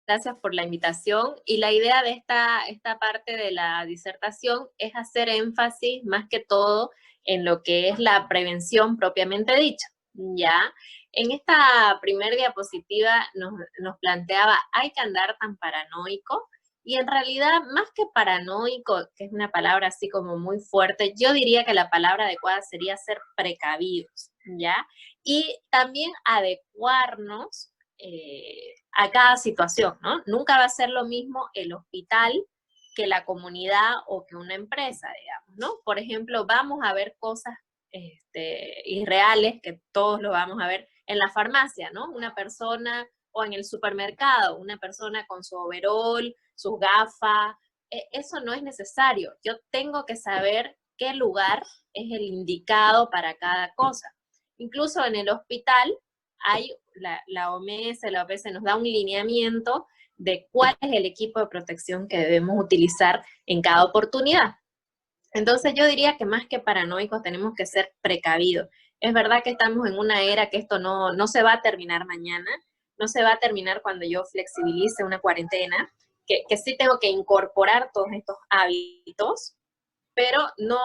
Gracias por la invitación. Y la idea de esta parte de la disertación es hacer énfasis más que todo en lo que es la prevención propiamente dicha, ¿ya? En esta primer diapositiva nos planteaba, ¿hay que andar tan paranoico? Y en realidad, más que paranoico, que es una palabra así como muy fuerte, yo diría que la palabra adecuada sería ser precavidos, ¿ya? Y también adecuarnos a cada situación, ¿no? Nunca va a ser lo mismo el hospital que la comunidad o que una empresa, digamos, ¿no? Por ejemplo, vamos a ver cosas irreales, que todos lo vamos a ver en la farmacia, ¿no? Una persona, o en el supermercado, una persona con su overol, sus gafas, eso no es necesario. Yo tengo que saber qué lugar es el indicado para cada cosa. Incluso en el hospital hay la OMS, la OPS nos da un lineamiento de cuál es el equipo de protección que debemos utilizar en cada oportunidad. Entonces yo diría que más que paranoicos tenemos que ser precavidos. Es verdad que estamos en una era que esto no se va a terminar mañana, no se va a terminar cuando yo flexibilice una cuarentena, que sí tengo que incorporar todos estos hábitos, pero no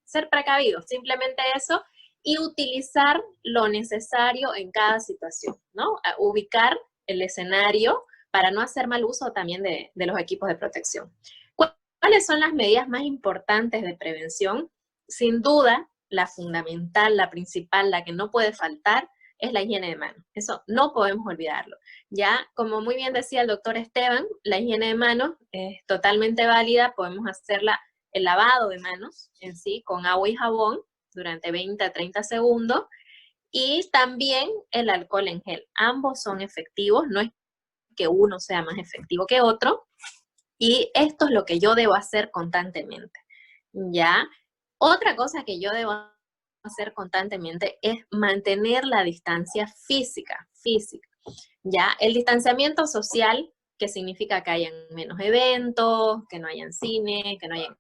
ser precavidos, simplemente eso, y utilizar lo necesario en cada situación, ¿no? A ubicar el escenario para no hacer mal uso también de los equipos de protección. ¿Cuáles son las medidas más importantes de prevención? Sin duda, la fundamental, la principal, la que no puede faltar, es la higiene de manos. Eso no podemos olvidarlo. Ya, como muy bien decía el doctor Esteban, la higiene de manos es totalmente válida, podemos hacerla el lavado de manos en sí con agua y jabón durante 20 a 30 segundos y también el alcohol en gel. Ambos son efectivos, no es que uno sea más efectivo que otro, y esto es lo que yo debo hacer constantemente, ¿ya? Otra cosa que yo debo hacer constantemente es mantener la distancia física, ¿ya? El distanciamiento social, que significa que hayan menos eventos, que no hayan cine, que no hayan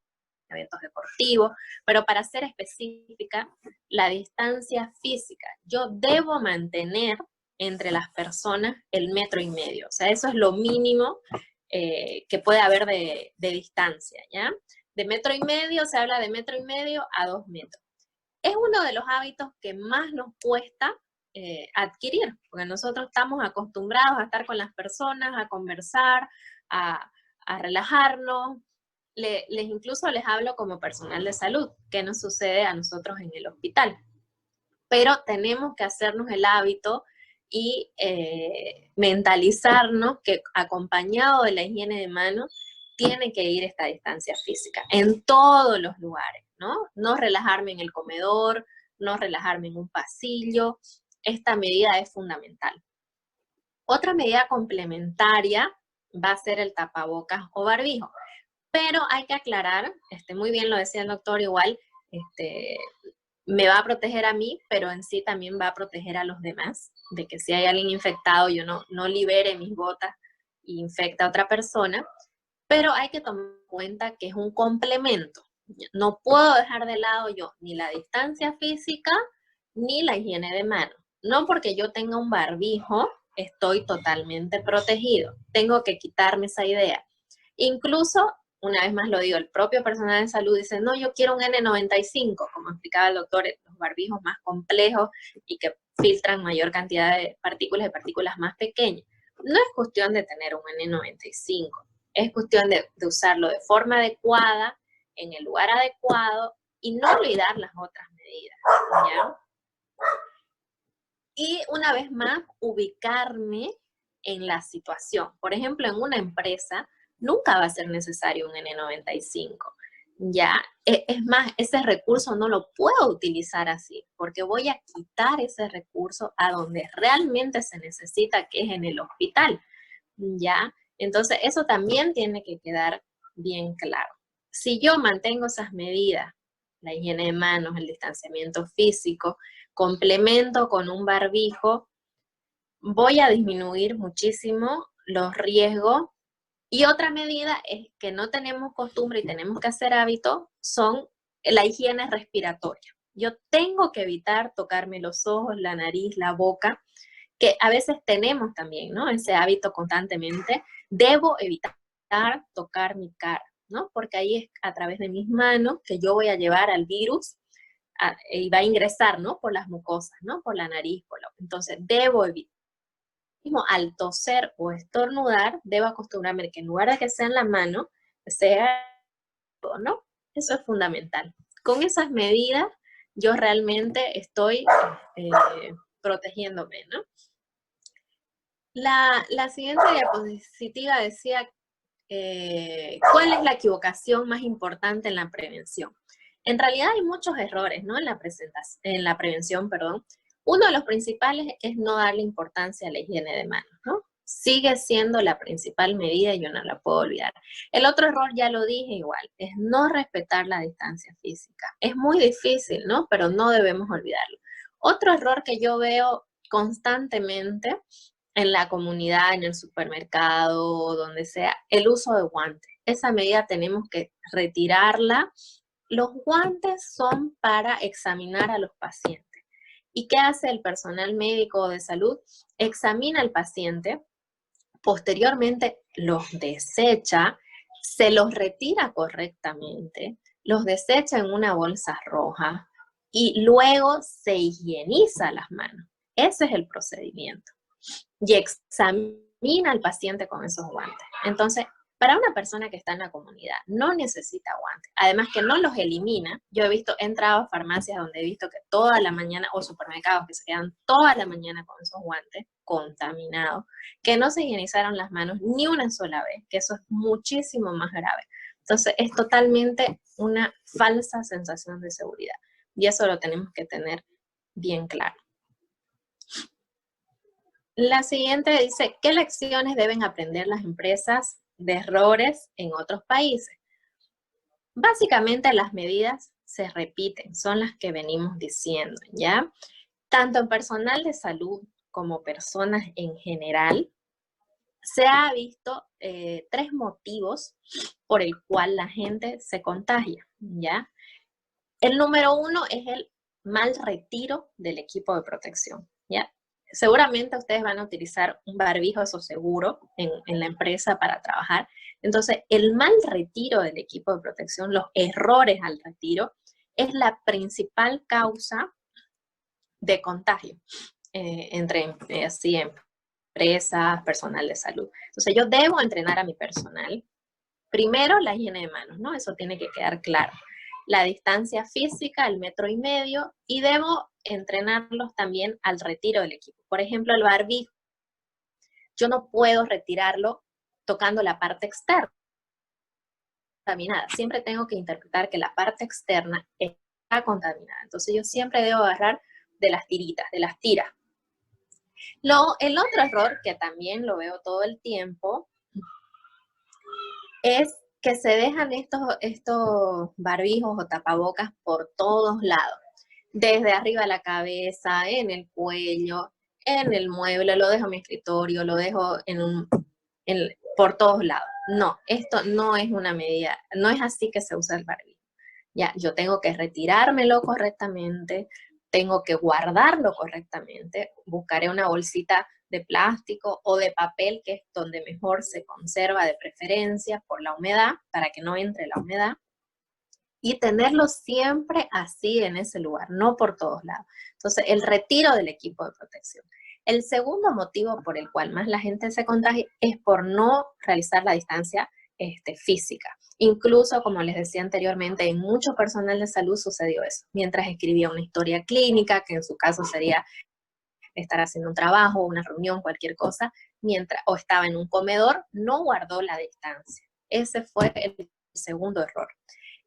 eventos deportivos, pero para ser específica, la distancia física. Yo debo mantener entre las personas el 1,5 metros, o sea, eso es lo mínimo que puede haber de distancia, ¿ya? De 1,5 metros, se habla de 1,5 metros a 2 metros. Es uno de los hábitos que más nos cuesta adquirir, porque nosotros estamos acostumbrados a estar con las personas, a conversar, a relajarnos. Incluso les hablo como personal de salud, que nos sucede a nosotros en el hospital. Pero tenemos que hacernos el hábito y mentalizarnos que acompañado de la higiene de manos tiene que ir esta distancia física en todos los lugares, ¿no? No relajarme en el comedor, no relajarme en un pasillo. Esta medida es fundamental. Otra medida complementaria va a ser el tapabocas o barbijo. Pero hay que aclarar, muy bien lo decía el doctor, igual, me va a proteger a mí, pero en sí también va a proteger a los demás, de que si hay alguien infectado, yo no libere mis gotas e infecte a otra persona, pero hay que tomar en cuenta que es un complemento. No puedo dejar de lado yo ni la distancia física ni la higiene de manos. No porque yo tenga un barbijo, estoy totalmente protegido. Tengo que quitarme esa idea. Incluso, una vez más lo digo, el propio personal de salud dice, no, yo quiero un N95, como explicaba el doctor, los barbijos más complejos y que filtran mayor cantidad de partículas más pequeñas. No es cuestión de tener un N95, es cuestión de usarlo de forma adecuada, en el lugar adecuado y no olvidar las otras medidas, ¿ya? Y una vez más, ubicarme en la situación. Por ejemplo, en una empresa nunca va a ser necesario un N95, ¿ya? Es más, ese recurso no lo puedo utilizar así, porque voy a quitar ese recurso a donde realmente se necesita, que es en el hospital, ¿ya? Entonces, eso también tiene que quedar bien claro. Si yo mantengo esas medidas, la higiene de manos, el distanciamiento físico, complemento con un barbijo, voy a disminuir muchísimo los riesgos. Y otra medida es que no tenemos costumbre y tenemos que hacer hábito, son la higiene respiratoria. Yo tengo que evitar tocarme los ojos, la nariz, la boca, que a veces tenemos también, ¿no? Ese hábito constantemente, debo evitar tocar mi cara, ¿no? Porque ahí es a través de mis manos que yo voy a llevar al virus y va a ingresar, ¿no? Por las mucosas, ¿no? Por la nariz, entonces debo evitar. Al toser o estornudar, debo acostumbrarme que en lugar de que sea en la mano, sea, ¿no? Eso es fundamental. Con esas medidas, yo realmente estoy protegiéndome, ¿no? La siguiente diapositiva decía, ¿cuál es la equivocación más importante en la prevención? En realidad hay muchos errores, ¿no? En la prevención, perdón. Uno de los principales es no darle importancia a la higiene de manos, ¿no? Sigue siendo la principal medida y yo no la puedo olvidar. El otro error, ya lo dije igual, es no respetar la distancia física. Es muy difícil, ¿no? Pero no debemos olvidarlo. Otro error que yo veo constantemente en la comunidad, en el supermercado, donde sea, el uso de guantes. Esa medida tenemos que retirarla. Los guantes son para examinar a los pacientes. ¿Y qué hace el personal médico de salud? Examina al paciente, posteriormente los desecha, se los retira correctamente, los desecha en una bolsa roja y luego se higieniza las manos. Ese es el procedimiento. Y examina al paciente con esos guantes. Entonces, para una persona que está en la comunidad, no necesita guantes. Además que no los elimina. Yo he entrado a farmacias donde he visto que toda la mañana, o supermercados que se quedan toda la mañana con esos guantes contaminados, que no se higienizaron las manos ni una sola vez, que eso es muchísimo más grave. Entonces, es totalmente una falsa sensación de seguridad. Y eso lo tenemos que tener bien claro. La siguiente dice, ¿qué lecciones deben aprender las empresas de errores en otros países? Básicamente las medidas se repiten, son las que venimos diciendo, ¿ya? Tanto en personal de salud como personas en general, se ha visto 3 motivos por el cual la gente se contagia, ¿ya? El número 1 es el mal retiro del equipo de protección, ¿ya? Seguramente ustedes van a utilizar un barbijo, eso seguro, en la empresa para trabajar. Entonces, el mal retiro del equipo de protección, los errores al retiro, es la principal causa de contagio entre empresas, personal de salud. Entonces, yo debo entrenar a mi personal. Primero, la higiene de manos, ¿no? Eso tiene que quedar claro. La distancia física, el 1,5 metros, y debo entrenarlos también al retiro del equipo. Por ejemplo, el barbijo. Yo no puedo retirarlo tocando la parte externa contaminada. Siempre tengo que interpretar que la parte externa está contaminada. Entonces yo siempre debo agarrar de las tiritas, de las tiras. El otro error, que también lo veo todo el tiempo, es que se dejan estos barbijos o tapabocas por todos lados. Desde arriba de la cabeza, en el cuello, en el mueble, lo dejo en mi escritorio, lo dejo por todos lados. No, esto no es una medida, no es así que se usa el barbijo. Ya, yo tengo que retirármelo correctamente, tengo que guardarlo correctamente, buscaré una bolsita de plástico o de papel, que es donde mejor se conserva de preferencia por la humedad, para que no entre la humedad, y tenerlo siempre así en ese lugar, no por todos lados. Entonces, el retiro del equipo de protección. El segundo motivo por el cual más la gente se contagia es por no realizar la distancia física. Incluso, como les decía anteriormente, en mucho personal de salud sucedió eso. Mientras escribía una historia clínica, que en su caso sería estar haciendo un trabajo, una reunión, cualquier cosa, o estaba en un comedor, no guardó la distancia. Ese fue el segundo error.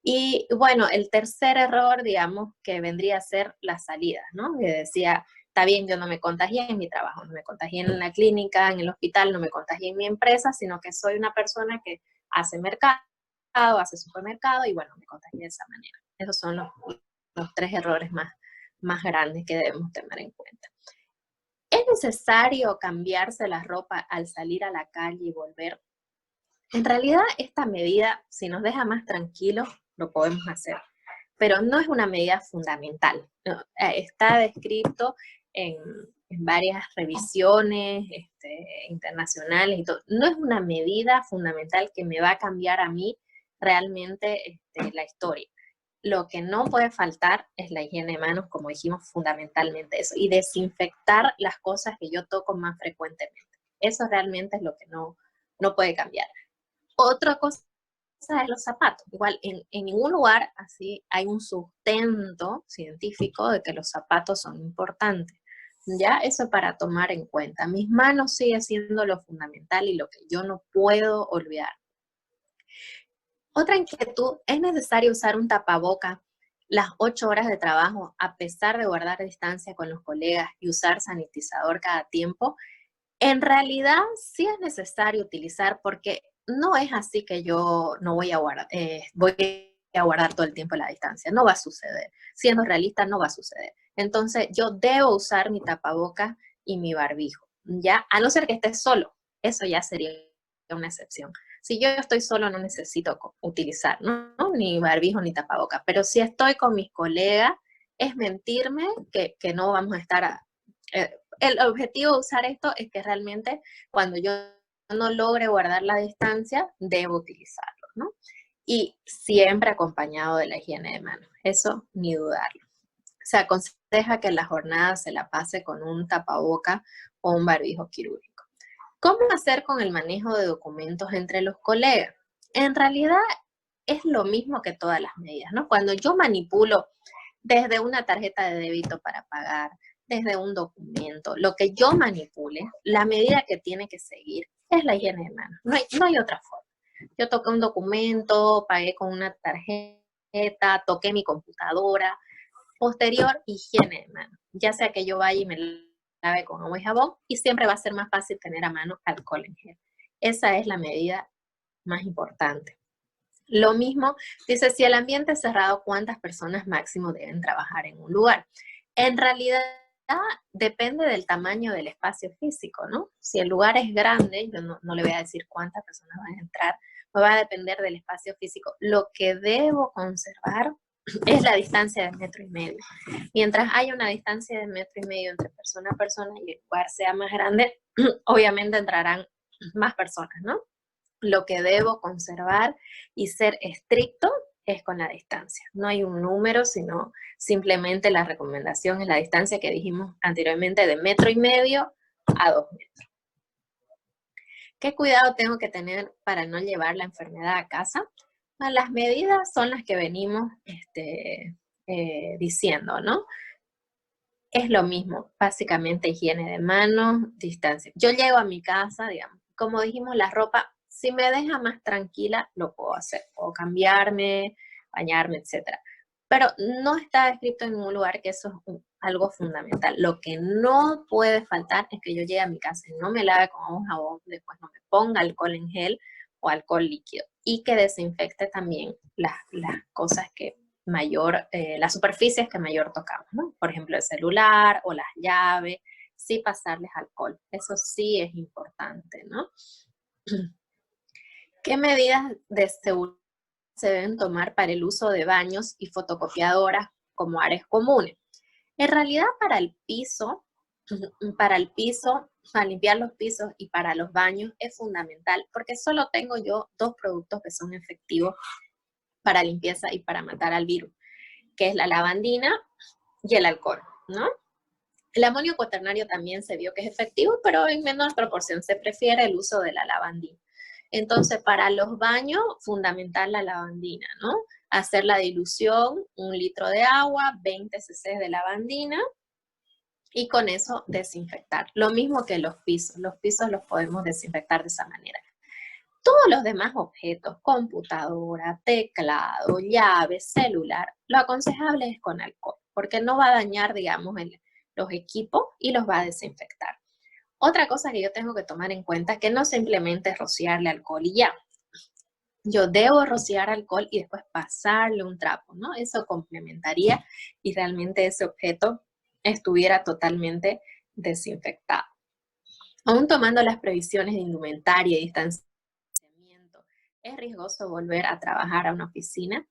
Y bueno, el tercer error, digamos, que vendría a ser las salidas, ¿no? Que decía, está bien, yo no me contagié en mi trabajo, no me contagié en la clínica, en el hospital, no me contagié en mi empresa, sino que soy una persona que hace mercado, hace supermercado, y bueno, me contagié de esa manera. Esos son los 3 errores más grandes que debemos tener en cuenta. ¿Es necesario cambiarse la ropa al salir a la calle y volver? En realidad, esta medida, si nos deja más tranquilos, lo podemos hacer, pero no es una medida fundamental, ¿no? Está descrito en en varias revisiones internacionales y todo. No es una medida fundamental que me va a cambiar a mí realmente la historia. Lo que no puede faltar es la higiene de manos, como dijimos, fundamentalmente eso, y desinfectar las cosas que yo toco más frecuentemente. Eso realmente es lo que no puede cambiar. Otra cosa es los zapatos. Igual en ningún lugar así hay un sustento científico de que los zapatos son importantes. Ya, eso para tomar en cuenta. Mis manos sigue siendo lo fundamental y lo que yo no puedo olvidar. Otra inquietud, ¿es necesario usar un tapaboca las 8 horas de trabajo a pesar de guardar distancia con los colegas y usar sanitizador cada tiempo? En realidad sí es necesario utilizar porque no es así que yo no voy a guardar todo el tiempo la distancia. No va a suceder. Siendo realista, no va a suceder. Entonces yo debo usar mi tapaboca y mi barbijo, ¿ya? A no ser que esté solo. Eso ya sería una excepción. Si yo estoy solo no necesito utilizar, ¿no? Ni barbijo ni tapaboca. Pero si estoy con mis colegas, es mentirme que no vamos a estar el objetivo de usar esto es que realmente cuando yo no logre guardar la distancia, debo utilizarlo, ¿no? Y siempre acompañado de la higiene de manos, eso ni dudarlo. Se aconseja que la jornada se la pase con un tapaboca o un barbijo quirúrgico. ¿Cómo hacer con el manejo de documentos entre los colegas? En realidad es lo mismo que todas las medidas, ¿no? Cuando yo manipulo desde una tarjeta de débito para pagar, desde un documento, lo que yo manipule, la medida que tiene que seguir es la higiene de manos. No hay otra forma. Yo toqué un documento, pagué con una tarjeta, toqué mi computadora, posterior higiene de manos. Ya sea que yo vaya y me lave con agua y jabón y siempre va a ser más fácil tener a mano alcohol en gel. Esa es la medida más importante. Lo mismo, dice, si el ambiente es cerrado, ¿cuántas personas máximo deben trabajar en un lugar? En realidad, depende del tamaño del espacio físico, ¿no? Si el lugar es grande, yo no le voy a decir cuántas personas van a entrar, no va a depender del espacio físico. Lo que debo conservar es la distancia de 1,5 metros. Mientras haya una distancia de 1,5 metros entre persona a persona y el lugar sea más grande, obviamente entrarán más personas, ¿no? Lo que debo conservar y ser estricto es con la distancia. No hay un número, sino simplemente la recomendación es la distancia que dijimos anteriormente de 1,5 metros a 2 metros. ¿Qué cuidado tengo que tener para no llevar la enfermedad a casa? Bueno, las medidas son las que venimos diciendo, ¿no? Es lo mismo, básicamente higiene de manos, distancia. Yo llego a mi casa, digamos, como dijimos, la ropa, si me deja más tranquila, lo puedo hacer. Puedo cambiarme, bañarme, etc. Pero no está escrito en ningún lugar que eso es algo fundamental. Lo que no puede faltar es que yo llegue a mi casa y no me lave con agua y jabón, después no me ponga alcohol en gel o alcohol líquido. Y que desinfecte también las cosas que las superficies que mayor tocamos, ¿no? Por ejemplo, el celular o las llaves, sí pasarles alcohol. Eso sí es importante, ¿no? ¿Qué medidas de seguridad se deben tomar para el uso de baños y fotocopiadoras como áreas comunes? En realidad, para limpiar los pisos y para los baños es fundamental porque solo tengo yo 2 productos que son efectivos para limpieza y para matar al virus, que es la lavandina y el alcohol, ¿no? El amonio cuaternario también se vio que es efectivo, pero en menor proporción. Se prefiere el uso de la lavandina. Entonces, para los baños, fundamental la lavandina, ¿no? Hacer la dilución, 1 litro de agua, 20 cc de lavandina, y con eso desinfectar. Lo mismo que los pisos los podemos desinfectar de esa manera. Todos los demás objetos, computadora, teclado, llave, celular, lo aconsejable es con alcohol, porque no va a dañar, digamos, los equipos y los va a desinfectar. Otra cosa que yo tengo que tomar en cuenta es que no simplemente es rociarle alcohol y ya. Yo debo rociar alcohol y después pasarle un trapo, ¿no? Eso complementaría y realmente ese objeto estuviera totalmente desinfectado. Aún tomando las previsiones de indumentaria y distancia, ¿es riesgoso volver a trabajar a una oficina?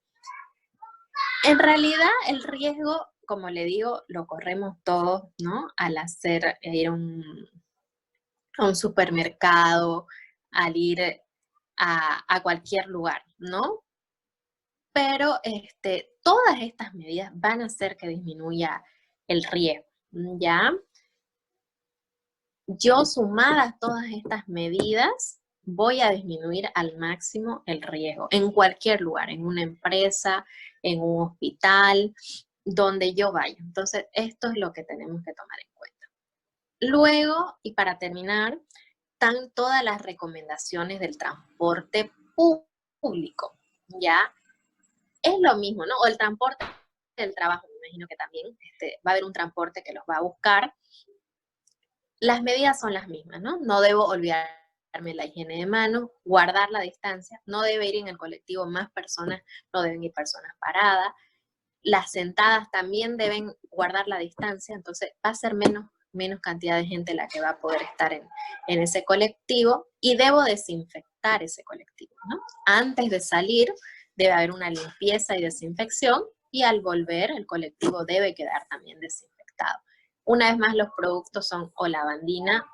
En realidad, el riesgo como le digo, lo corremos todos, ¿no? Al ir a un supermercado, al ir a cualquier lugar, ¿no? Pero todas estas medidas van a hacer que disminuya el riesgo, ¿ya? Yo sumadas todas estas medidas, voy a disminuir al máximo el riesgo en cualquier lugar, en una empresa, en un hospital, donde yo vaya. Entonces, esto es lo que tenemos que tomar en cuenta. Luego, y para terminar, están todas las recomendaciones del transporte público, ¿ya? Es lo mismo, ¿no? O el transporte del trabajo, me imagino que también va a haber un transporte que los va a buscar. Las medidas son las mismas, ¿no? No debo olvidarme la higiene de manos, guardar la distancia, no debe ir en el colectivo más personas, no deben ir personas paradas. Las sentadas también deben guardar la distancia, entonces va a ser menos cantidad de gente la que va a poder estar en ese colectivo y debo desinfectar ese colectivo, ¿no? Antes de salir debe haber una limpieza y desinfección y al volver el colectivo debe quedar también desinfectado. Una vez más, los productos son o lavandina